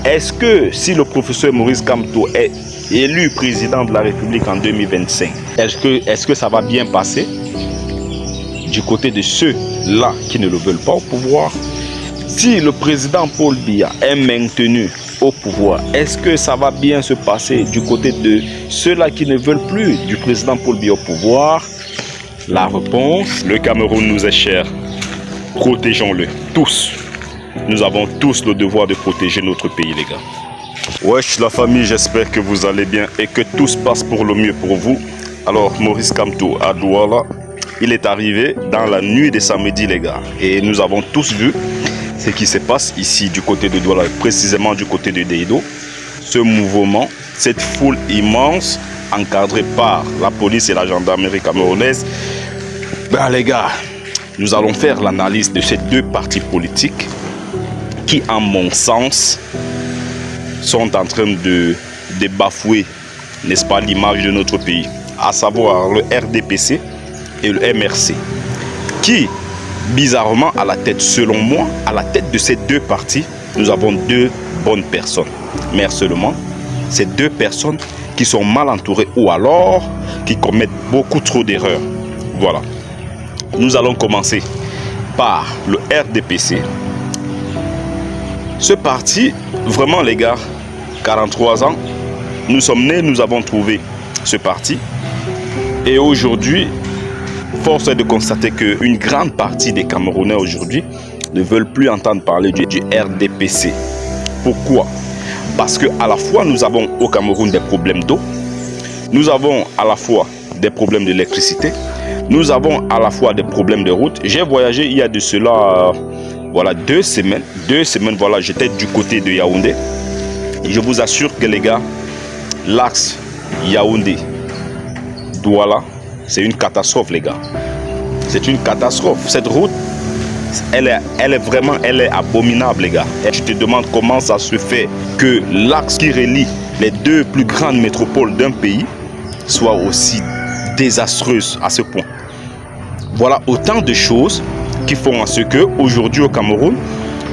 est-ce que si le professeur Maurice Kamto est élu président de la République en 2025, est-ce que ça va bien passer du côté de ceux-là qui ne le veulent pas au pouvoir? Si le président Paul Biya est maintenu au pouvoir, est-ce que ça va bien se passer du côté de ceux-là qui ne veulent plus du président Paul Biya au pouvoir? La réponse, le Cameroun nous est cher. Protégeons-le, tous. Nous avons tous le devoir de protéger notre pays, les gars. Wesh la famille, j'espère que vous allez bien et que tout se passe pour le mieux pour vous. Alors, Maurice Kamto à Douala, il est arrivé dans la nuit de samedi, les gars. Et nous avons tous vu ce qui se passe ici du côté de Douala, précisément du côté de Deido. Ce mouvement, cette foule immense, encadrée par la police et la gendarmerie camerounaise. Ben les gars, nous allons faire l'analyse de ces deux partis politiques qui, à mon sens, sont en train de bafouer, n'est-ce pas, l'image de notre pays, à savoir le RDPC et le MRC, qui, bizarrement, à la tête, selon moi, à la tête de ces deux partis, nous avons deux bonnes personnes. Mais seulement, ces deux personnes qui sont mal entourées ou alors qui commettent beaucoup trop d'erreurs. Voilà. Nous allons commencer par le RDPC. Ce parti, vraiment les gars, 43 ans, nous sommes nés, nous avons trouvé ce parti. Et aujourd'hui, force est de constater qu'une grande partie des Camerounais aujourd'hui ne veulent plus entendre parler du RDPC. Pourquoi? Parce qu'à la fois, nous avons au Cameroun des problèmes d'eau, nous avons à la fois des problèmes d'électricité, nous avons à la fois des problèmes de route. J'ai voyagé il y a de cela, voilà, 2 semaines. 2 semaines, voilà, j'étais du côté de Yaoundé. Et je vous assure que les gars, l'axe Yaoundé-Douala, c'est une catastrophe, les gars. C'est une catastrophe. Cette route, elle est abominable, les gars. Et je te demande comment ça se fait que l'axe qui relie les deux plus grandes métropoles d'un pays soit aussi désastreuse à ce point. Voilà autant de choses qui font en ce que aujourd'hui au Cameroun,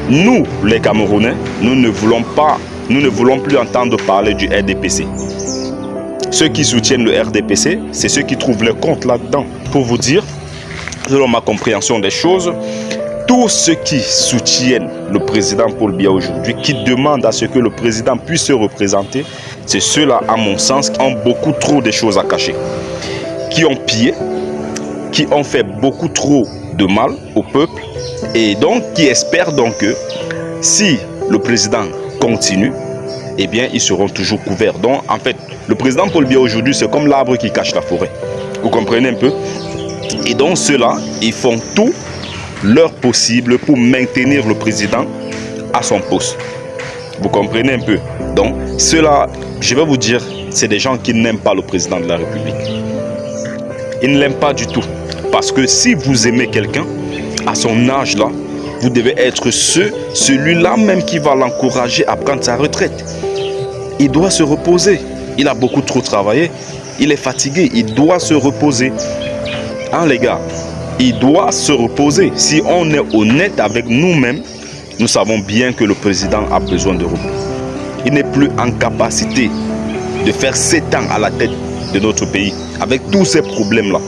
nous les Camerounais, nous ne voulons plus entendre parler du RDPC. Ceux qui soutiennent le RDPC, c'est ceux qui trouvent leur compte là-dedans. Pour vous dire, selon ma compréhension des choses, tous ceux qui soutiennent le président Paul Biya aujourd'hui, qui demandent à ce que le président puisse se représenter, c'est ceux-là, à mon sens, qui ont beaucoup trop de choses à cacher, qui ont pillé, qui ont fait beaucoup trop de mal au peuple et donc qui espèrent donc que si le président continue, eh bien ils seront toujours couverts. Donc en fait, le président Paul Biya aujourd'hui, c'est comme l'arbre qui cache la forêt. Vous comprenez un peu? Et donc ceux-là, ils font tout leur possible pour maintenir le président à son poste. Vous comprenez un peu? Donc ceux-là, je vais vous dire, c'est des gens qui n'aiment pas le président de la République. Ils ne l'aiment pas du tout. Parce que si vous aimez quelqu'un, à son âge-là, vous devez être celui-là même qui va l'encourager à prendre sa retraite. Il doit se reposer. Il a beaucoup trop travaillé. Il est fatigué. Il doit se reposer. Hein, les gars? Il doit se reposer. Si on est honnête avec nous-mêmes, nous savons bien que le président a besoin de repos. Il n'est plus en capacité de faire 7 ans à la tête de notre pays avec tous ces problèmes-là.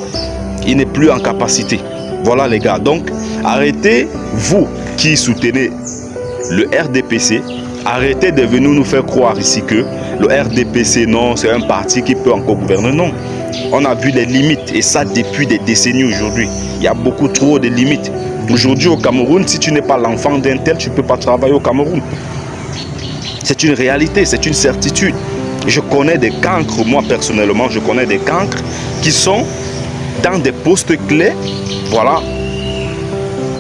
Il n'est plus en capacité. Voilà les gars. Donc, arrêtez, vous qui soutenez le RDPC, arrêtez de venir nous faire croire ici que le RDPC, non, c'est un parti qui peut encore gouverner. Non. On a vu les limites et ça depuis des décennies aujourd'hui. Il y a beaucoup trop de limites. Aujourd'hui au Cameroun, si tu n'es pas l'enfant d'un tel, tu ne peux pas travailler au Cameroun. C'est une réalité, c'est une certitude. Je connais des cancres, moi personnellement, je connais des cancres qui sont dans des postes clés, voilà,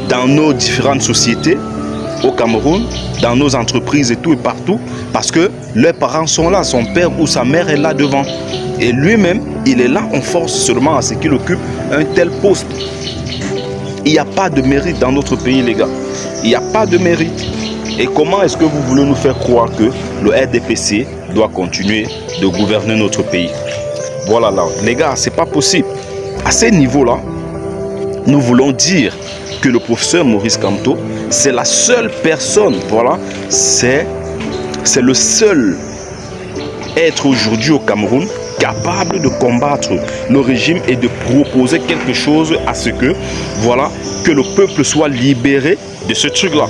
dans nos différentes sociétés au Cameroun, dans nos entreprises et tout et partout, parce que leurs parents sont là, son père ou sa mère est là devant. Et lui-même, il est là, on force seulement à ce qu'il occupe un tel poste. Il n'y a pas de mérite dans notre pays, les gars. Il n'y a pas de mérite. Et comment est-ce que vous voulez nous faire croire que le RDPC doit continuer de gouverner notre pays? Voilà là, les gars, c'est pas possible. À ce niveau-là, nous voulons dire que le professeur Maurice Kamto, c'est la seule personne, voilà, c'est c'est le seul être aujourd'hui au Cameroun capable de combattre le régime et de proposer quelque chose à ce que, voilà, que le peuple soit libéré de ce truc-là.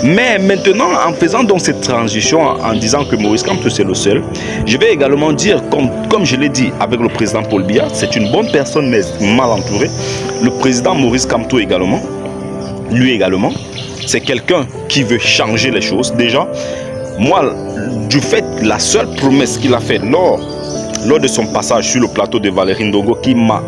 Mais maintenant, en faisant donc cette transition, en disant que Maurice Kamto c'est le seul, je vais également dire, comme je l'ai dit avec le président Paul Biya, c'est une bonne personne mais mal entourée. Le président Maurice Kamto également, lui également, c'est quelqu'un qui veut changer les choses. Déjà, moi, du fait, la seule promesse qu'il a faite lors de son passage sur le plateau de Valérie Ndongo qui m'a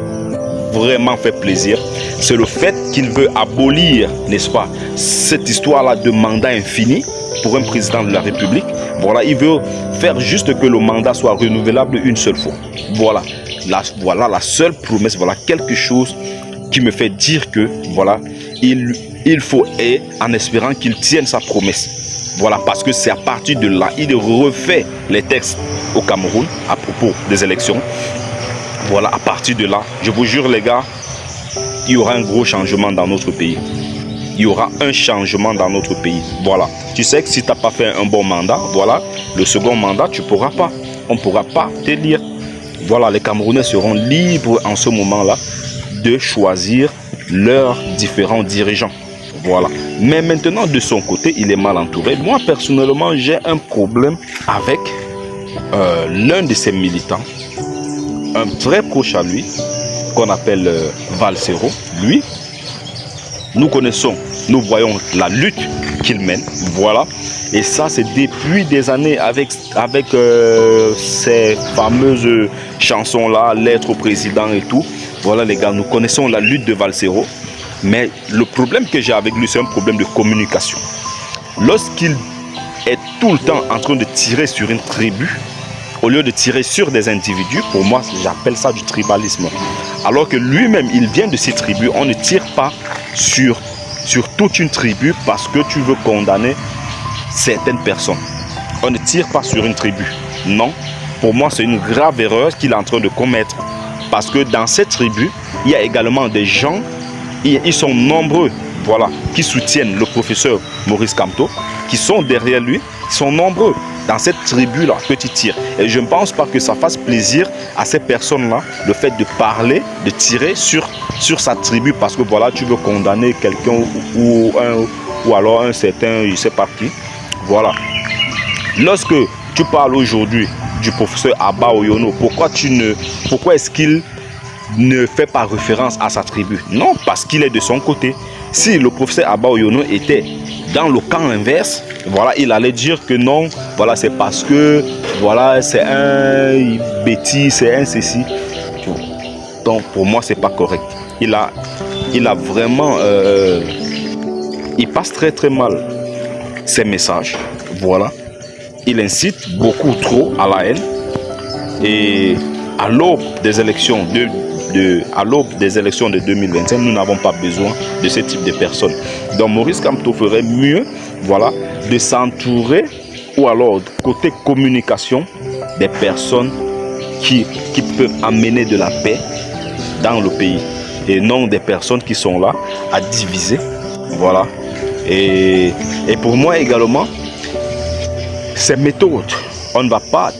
vraiment fait plaisir, c'est le fait qu'il veut abolir, n'est-ce pas, cette histoire-là de mandat infini pour un président de la République. Voilà, il veut faire juste que le mandat soit renouvelable une seule fois. Voilà la seule promesse, voilà quelque chose qui me fait dire que, voilà, il faut, et en espérant qu'il tienne sa promesse. Voilà, parce que c'est à partir de là, il refait les textes au Cameroun à propos des élections. Voilà, à partir de là, je vous jure les gars, il y aura un gros changement dans notre pays. Il y aura un changement dans notre pays. Voilà, tu sais que si tu n'as pas fait un bon mandat, voilà, le second mandat, tu ne pourras pas. On ne pourra pas t'élire. Voilà, les Camerounais seront libres en ce moment-là de choisir leurs différents dirigeants. Voilà. Mais maintenant, de son côté, il est mal entouré. Moi, personnellement, j'ai un problème avec l'un de ses militants, un très proche à lui, qu'on appelle Valsero. Lui, nous connaissons, nous voyons la lutte qu'il mène. Voilà. Et ça, c'est depuis des années avec ces fameuses chansons-là, Lettre au président et tout. Voilà, les gars, nous connaissons la lutte de Valsero. Mais le problème que j'ai avec lui, c'est un problème de communication. Lorsqu'il est tout le temps en train de tirer sur une tribu, au lieu de tirer sur des individus, pour moi, j'appelle ça du tribalisme. Alors que lui-même, il vient de ces tribus, on ne tire pas sur toute une tribu parce que tu veux condamner certaines personnes. On ne tire pas sur une tribu. Non, pour moi, c'est une grave erreur qu'il est en train de commettre. Parce que dans cette tribu, il y a également des gens, ils sont nombreux, voilà, qui soutiennent le professeur Maurice Kamto, qui sont derrière lui, ils sont nombreux dans cette tribu-là que tu tires. Et je ne pense pas que ça fasse plaisir à ces personnes-là, le fait de parler, de tirer sur sa tribu, parce que voilà, tu veux condamner quelqu'un ou alors un certain, je ne sais pas qui. Voilà. Lorsque tu parles aujourd'hui du professeur Abba Oyono, pourquoi est-ce qu'il ne fait pas référence à sa tribu? Non, parce qu'il est de son côté. Si le professeur Abba Oyono était dans le camp inverse, voilà, il allait dire que non, voilà, c'est parce que voilà, c'est un bêtise, c'est un ceci. Donc pour moi, c'est pas correct. Il a vraiment, il passe très très mal ses messages. Voilà, il incite beaucoup trop à la haine. Et à l'aube des élections de 2025, nous n'avons pas besoin de ce type de personnes. Donc Maurice Kamto ferait mieux, voilà, de s'entourer, ou alors côté communication, des personnes qui peuvent amener de la paix dans le pays, et non des personnes qui sont là à diviser. Voilà. Et pour moi également, ces méthodes, on ne va pas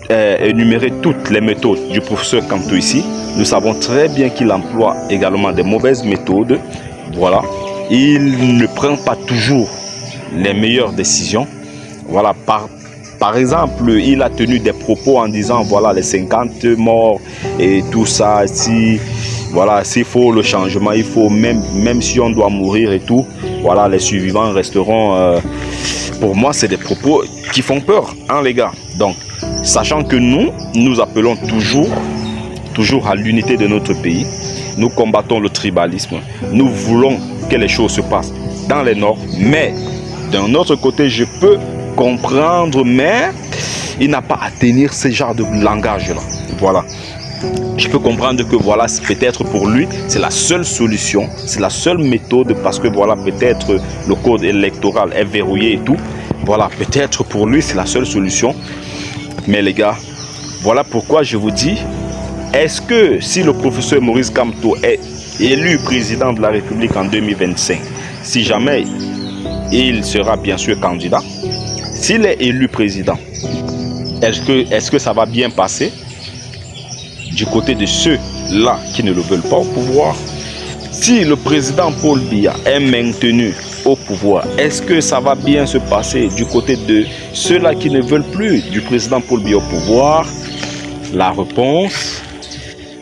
énumérer toutes les méthodes du professeur Kamto ici. Nous savons très bien qu'il emploie également des mauvaises méthodes. Voilà. Il ne prend pas toujours les meilleures décisions. Voilà. Par exemple, il a tenu des propos en disant voilà, les 50 morts et tout ça. Voilà, s'il faut le changement, il faut même si on doit mourir et tout, voilà, les survivants resteront. Pour moi, c'est des propos qui font peur, hein, les gars. Donc, sachant que nous appelons toujours à l'unité de notre pays. Nous combattons le tribalisme. Nous voulons que les choses se passent dans les nords. Mais d'un autre côté, je peux comprendre, mais il n'a pas à tenir ce genre de langage-là. Voilà. Je peux comprendre que voilà, peut-être pour lui, c'est la seule solution, c'est la seule méthode, parce que voilà, peut-être le code électoral est verrouillé et tout. Voilà, peut-être pour lui, c'est la seule solution. Mais les gars, voilà pourquoi je vous dis, est-ce que si le professeur Maurice Kamto est élu président de la République en 2025, si jamais il sera bien sûr candidat, s'il est élu président, est-ce que ça va bien passer du côté de ceux-là qui ne le veulent pas au pouvoir? Si le président Paul Biya est maintenu au pouvoir, est-ce que ça va bien se passer du côté de ceux-là qui ne veulent plus du président Paul Biya au pouvoir? La réponse,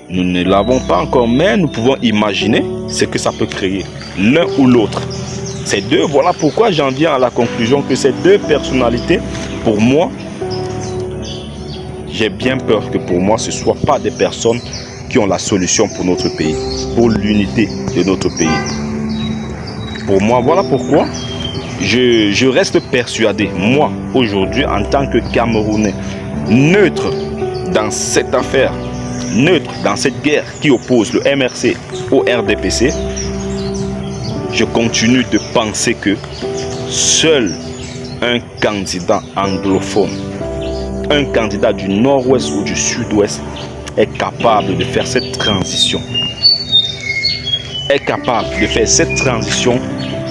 nous ne l'avons pas encore, mais nous pouvons imaginer ce que ça peut créer, l'un ou l'autre. Ces deux, voilà pourquoi j'en viens à la conclusion que ces deux personnalités, pour moi, j'ai bien peur que pour moi, ce ne soient pas des personnes qui ont la solution pour notre pays, pour l'unité de notre pays. Pour moi, voilà pourquoi je reste persuadé, moi, aujourd'hui, en tant que Camerounais, neutre dans cette affaire, neutre dans cette guerre qui oppose le MRC au RDPC, je continue de penser que seul un candidat anglophone, un candidat du nord-ouest ou du sud-ouest est capable de faire cette transition. Est capable de faire cette transition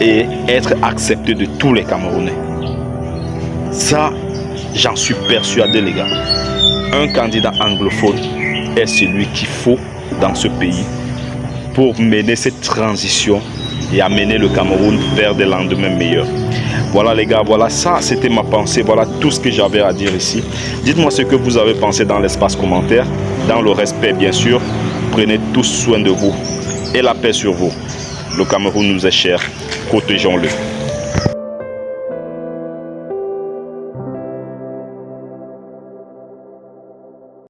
et être accepté de tous les Camerounais. Ça, j'en suis persuadé, les gars. Un candidat anglophone est celui qu'il faut dans ce pays pour mener cette transition et amener le Cameroun vers des lendemains meilleurs. Voilà les gars, voilà ça, c'était ma pensée, voilà tout ce que j'avais à dire ici. Dites-moi ce que vous avez pensé dans l'espace commentaire, dans le respect bien sûr. Prenez tous soin de vous et la paix sur vous. Le Cameroun nous est cher, protégeons-le.